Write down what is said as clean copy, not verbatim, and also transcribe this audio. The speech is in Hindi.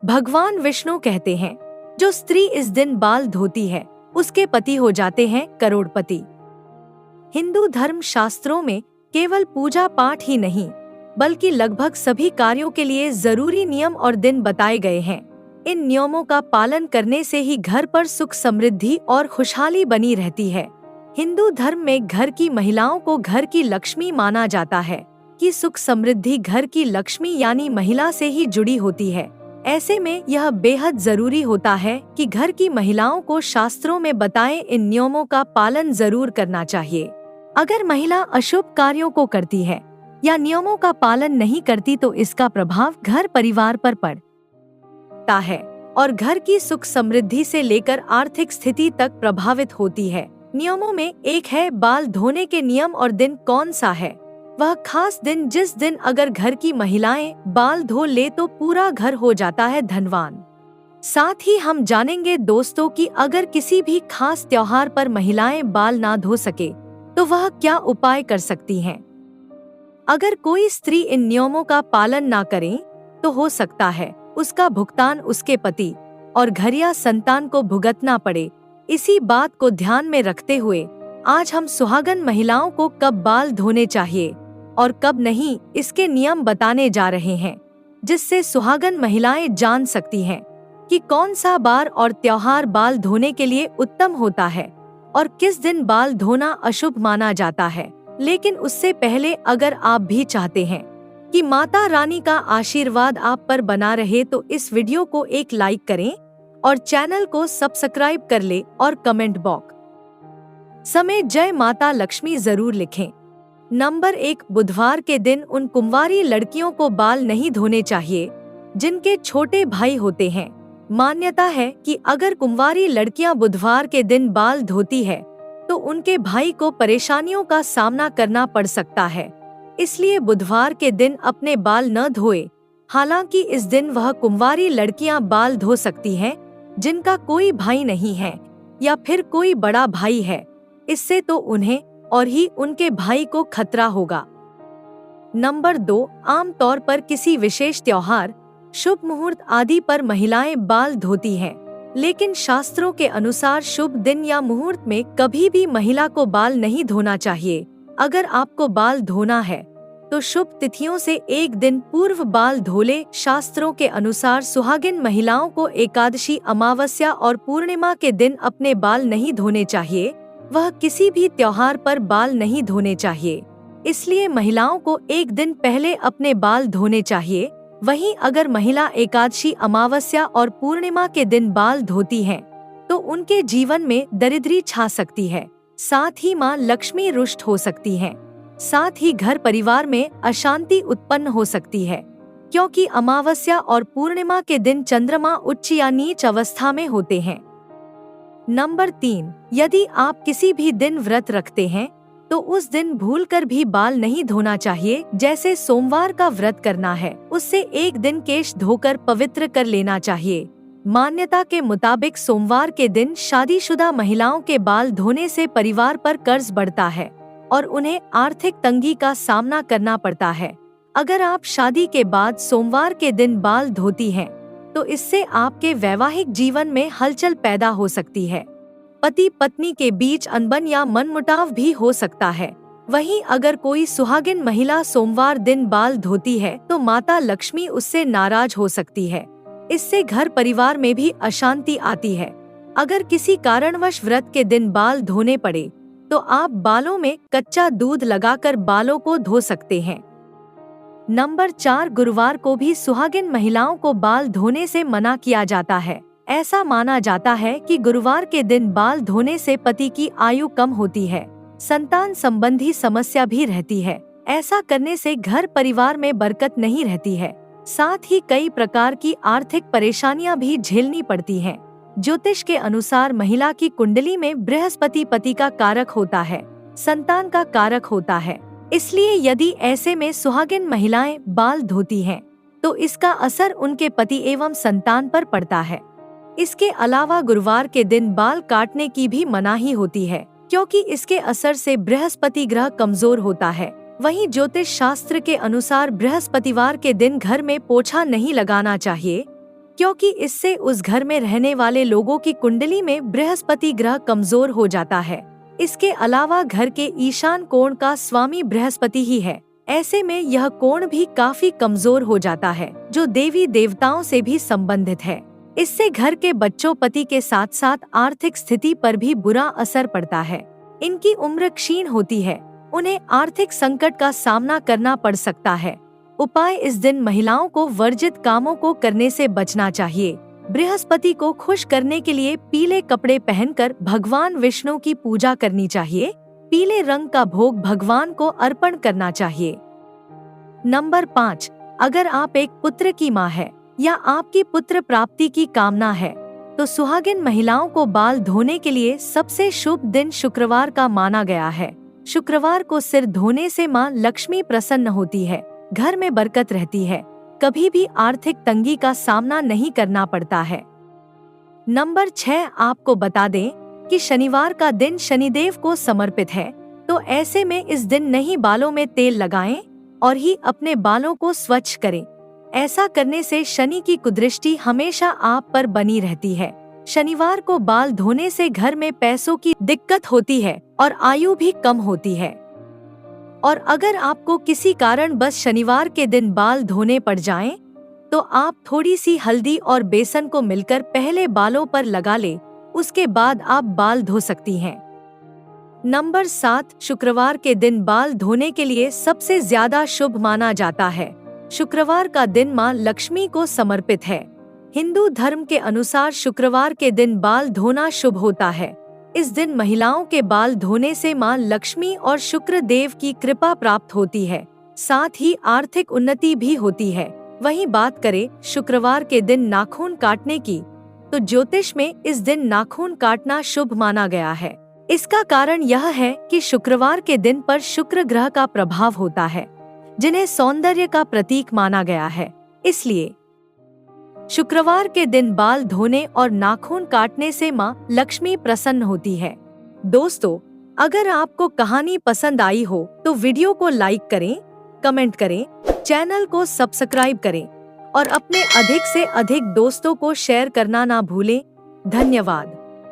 भगवान विष्णु कहते हैं, जो स्त्री इस दिन बाल धोती है उसके पति हो जाते हैं करोड़पति। हिंदू धर्म शास्त्रों में केवल पूजा पाठ ही नहीं बल्कि लगभग सभी कार्यों के लिए जरूरी नियम और दिन बताए गए हैं। इन नियमों का पालन करने से ही घर पर सुख समृद्धि और खुशहाली बनी रहती है। हिंदू धर्म में घर की महिलाओं को घर की लक्ष्मी माना जाता है कि सुख समृद्धि घर की लक्ष्मी यानी महिला से ही जुड़ी होती है। ऐसे में यह बेहद जरूरी होता है कि घर की महिलाओं को शास्त्रों में बताए इन नियमों का पालन जरूर करना चाहिए। अगर महिला अशुभ कार्यों को करती है या नियमों का पालन नहीं करती तो इसका प्रभाव घर परिवार पर पड़ता है और घर की सुख समृद्धि से लेकर आर्थिक स्थिति तक प्रभावित होती है। नियमों में एक है बाल धोने के नियम और दिन कौन सा है? वह खास दिन जिस दिन अगर घर की महिलाएं बाल धो ले तो पूरा घर हो जाता है धनवान। साथ ही हम जानेंगे दोस्तों कि अगर किसी भी खास त्योहार पर महिलाएं बाल ना धो सके तो वह क्या उपाय कर सकती हैं। अगर कोई स्त्री इन नियमों का पालन ना करे तो हो सकता है उसका भुगतान उसके पति और घर या संतान को भुगतना पड़े। इसी बात को ध्यान में रखते हुए आज हम सुहागन महिलाओं को कब बाल धोने चाहिए और कब नहीं इसके नियम बताने जा रहे हैं, जिससे सुहागन महिलाएं जान सकती हैं कि कौन सा बार और त्योहार बाल धोने के लिए उत्तम होता है और किस दिन बाल धोना अशुभ माना जाता है। लेकिन उससे पहले अगर आप भी चाहते हैं कि माता रानी का आशीर्वाद आप पर बना रहे तो इस वीडियो को एक लाइक करें और चैनल को सब्सक्राइब कर ले और कमेंट बॉक्स समय जय माता लक्ष्मी जरूर लिखें। नंबर 1, बुधवार के दिन उन कुंवारी लड़कियों को बाल नहीं धोने चाहिए जिनके छोटे भाई होते हैं। मान्यता है कि अगर कुंवारी लड़कियां बुधवार के दिन बाल धोती है तो उनके भाई को परेशानियों का सामना करना पड़ सकता है, इसलिए बुधवार के दिन अपने बाल न धोए। हालांकि इस दिन वह कुंवारी लड़कियां बाल धो सकती हैं जिनका कोई भाई नहीं है या फिर कोई बड़ा भाई है, इससे तो उन्हें और ही उनके भाई को खतरा होगा। नंबर 2, आम तौर पर किसी विशेष त्योहार, शुभ मुहूर्त आदि पर महिलाएं बाल धोती हैं, लेकिन शास्त्रों के अनुसार शुभ दिन या मुहूर्त में कभी भी महिला को बाल नहीं धोना चाहिए। अगर आपको बाल धोना है तो शुभ तिथियों से एक दिन पूर्व बाल धो ले। शास्त्रों के अनुसार सुहागिन महिलाओं को एकादशी, अमावस्या और पूर्णिमा के दिन अपने बाल नहीं धोने चाहिए। वह किसी भी त्योहार पर बाल नहीं धोने चाहिए, इसलिए महिलाओं को एक दिन पहले अपने बाल धोने चाहिए। वहीं अगर महिला एकादशी, अमावस्या और पूर्णिमा के दिन बाल धोती हैं, तो उनके जीवन में दरिद्री छा सकती है, साथ ही मां लक्ष्मी रुष्ट हो सकती हैं। साथ ही घर परिवार में अशांति उत्पन्न हो सकती है, क्योंकि अमावस्या और पूर्णिमा के दिन चंद्रमा उच्च या नीच अवस्था में होते हैं। नंबर 3, यदि आप किसी भी दिन व्रत रखते हैं तो उस दिन भूलकर भी बाल नहीं धोना चाहिए। जैसे सोमवार का व्रत करना है, उससे एक दिन केश धोकर पवित्र कर लेना चाहिए। मान्यता के मुताबिक सोमवार के दिन शादीशुदा महिलाओं के बाल धोने से परिवार पर कर्ज बढ़ता है और उन्हें आर्थिक तंगी का सामना करना पड़ता है। अगर आप शादी के बाद सोमवार के दिन बाल धोती हैं, तो इससे आपके वैवाहिक जीवन में हलचल पैदा हो सकती है। पति पत्नी के बीच अनबन या मनमुटाव भी हो सकता है। वहीं अगर कोई सुहागिन महिला सोमवार दिन बाल धोती है तो माता लक्ष्मी उससे नाराज हो सकती है। इससे घर परिवार में भी अशांति आती है। अगर किसी कारणवश व्रत के दिन बाल धोने पड़े तो आप बालों में कच्चा दूध लगाकर बालों को धो सकते हैं। नंबर 4, गुरुवार को भी सुहागिन महिलाओं को बाल धोने से मना किया जाता है। ऐसा माना जाता है कि गुरुवार के दिन बाल धोने से पति की आयु कम होती है, संतान संबंधी समस्या भी रहती है। ऐसा करने से घर परिवार में बरकत नहीं रहती है, साथ ही कई प्रकार की आर्थिक परेशानियां भी झेलनी पड़ती हैं। ज्योतिष के अनुसार महिला की कुंडली में बृहस्पति पति का कारक होता है, संतान का कारक होता है, इसलिए यदि ऐसे में सुहागिन महिलाएं बाल धोती हैं, तो इसका असर उनके पति एवं संतान पर पड़ता है। इसके अलावा गुरुवार के दिन बाल काटने की भी मनाही होती है, क्योंकि इसके असर से बृहस्पति ग्रह कमजोर होता है। वहीं ज्योतिष शास्त्र के अनुसार बृहस्पतिवार के दिन घर में पोछा नहीं लगाना चाहिए, क्योंकि इससे उस घर में रहने वाले लोगों की कुंडली में बृहस्पति ग्रह कमजोर हो जाता है। इसके अलावा घर के ईशान कोण का स्वामी बृहस्पति ही है। ऐसे में यह कोण भी काफी कमजोर हो जाता है, जो देवी देवताओं से भी संबंधित है। इससे घर के बच्चों पति के साथ साथ आर्थिक स्थिति पर भी बुरा असर पड़ता है। इनकी उम्र क्षीण होती है, उन्हें आर्थिक संकट का सामना करना पड़ सकता है। उपाय: इस दिन महिलाओं को वर्जित कामों को करने से बचना चाहिए। बृहस्पति को खुश करने के लिए पीले कपड़े पहनकर भगवान विष्णु की पूजा करनी चाहिए। पीले रंग का भोग भगवान को अर्पण करना चाहिए। नंबर 5, अगर आप एक पुत्र की मां है या आपकी पुत्र प्राप्ति की कामना है तो सुहागिन महिलाओं को बाल धोने के लिए सबसे शुभ दिन शुक्रवार का माना गया है। शुक्रवार को सिर धोने से मां लक्ष्मी प्रसन्न होती है, घर में बरकत रहती है, कभी भी आर्थिक तंगी का सामना नहीं करना पड़ता है। नंबर 6, आपको बता दें कि शनिवार का दिन शनिदेव को समर्पित है, तो ऐसे में इस दिन नहीं बालों में तेल लगाएं और ही अपने बालों को स्वच्छ करें। ऐसा करने से शनि की कुदृष्टि हमेशा आप पर बनी रहती है। शनिवार को बाल धोने से घर में पैसों की दिक्कत होती है और आयु भी कम होती है। और अगर आपको किसी कारण बस शनिवार के दिन बाल धोने पड़ जाएं, तो आप थोड़ी सी हल्दी और बेसन को मिलकर पहले बालों पर लगा ले, उसके बाद आप बाल धो सकती हैं। नंबर 7, शुक्रवार के दिन बाल धोने के लिए सबसे ज्यादा शुभ माना जाता है। शुक्रवार का दिन मां लक्ष्मी को समर्पित है। हिंदू धर्म के अनुसार शुक्रवार के दिन बाल धोना शुभ होता है। इस दिन महिलाओं के बाल धोने से मां लक्ष्मी और शुक्र देव की कृपा प्राप्त होती है, साथ ही आर्थिक उन्नति भी होती है। वहीं बात करें शुक्रवार के दिन नाखून काटने की, तो ज्योतिष में इस दिन नाखून काटना शुभ माना गया है। इसका कारण यह है कि शुक्रवार के दिन पर शुक्र ग्रह का प्रभाव होता है, जिन्हें सौंदर्य का प्रतीक माना गया है। इसलिए शुक्रवार के दिन बाल धोने और नाखून काटने से मां लक्ष्मी प्रसन्न होती है। दोस्तों, अगर आपको कहानी पसंद आई हो तो वीडियो को लाइक करें, कमेंट करें, चैनल को सब्सक्राइब करें और अपने अधिक से अधिक दोस्तों को शेयर करना ना भूलें। धन्यवाद।